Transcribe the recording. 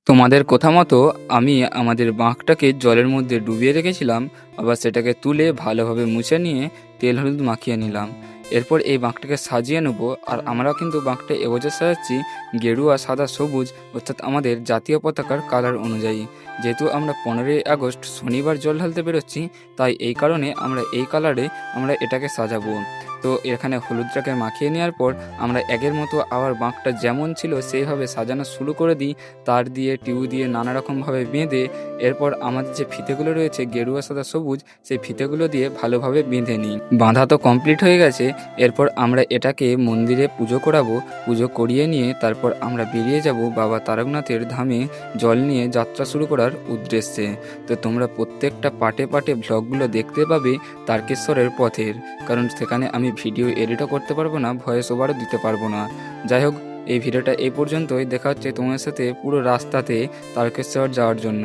তোমাদের কথা মতো আমি আমাদের বাঁকটাকে জলের মধ্যে ডুবিয়ে রেখেছিলাম। আবার সেটাকে তুলে ভালোভাবে মুছে নিয়ে তেল হলুদ মাখিয়ে নিলাম। এরপর এই বাঁকটাকে সাজিয়ে নেব। আর আমরাও কিন্তু বাঁকটা এবছর সাজাচ্ছি গেরুয়া, সাদা, সবুজ, অর্থাৎ আমাদের জাতীয় পতাকার কালার অনুযায়ী। যেহেতু আমরা 15ই আগস্ট শনিবার জল ঢালতে বেরোচ্ছি, তাই এই কারণে আমরা এই কালারে আমরা এটাকে সাজাবো। তো এখানে হলুদটাকে মাখিয়ে নেওয়ার পর আমরা একের মতো আবার বাঁকটা যেমন ছিল সেইভাবে সাজানো শুরু করে দিই। তার দিয়ে টিউ দিয়ে নানা রকমভাবে বেঁধে এরপর আমাদের যে ফিতেগুলো রয়েছে গেরুয়া, সাদা, সবুজ, সেই ফিতেগুলো দিয়ে ভালোভাবে বেঁধে নিই। বাঁধা তো কমপ্লিট হয়ে গেছে। এরপর আমরা এটাকে মন্দিরে পুজো করাবো। পুজো করিয়ে নিয়ে তারপর আমরা বেরিয়ে যাব বাবা তারকনাথের ধামে জল নিয়ে যাত্রা শুরু করার উদ্দেশ্যে। তো তোমরা প্রত্যেকটা পাটে পাটে ভ্লগগুলো দেখতে পাবে তারকেশ্বরের পথের, কারণ সেখানে আমি ভিডিও এডিটও করতে পারবো না, ভয়েস ওভারও দিতে পারবো না। যাই হোক, এই ভিডিওটা এই পর্যন্তই। দেখা হচ্ছে তোমার সাথে পুরো রাস্তাতে তারকেশ্বর যাওয়ার জন্য।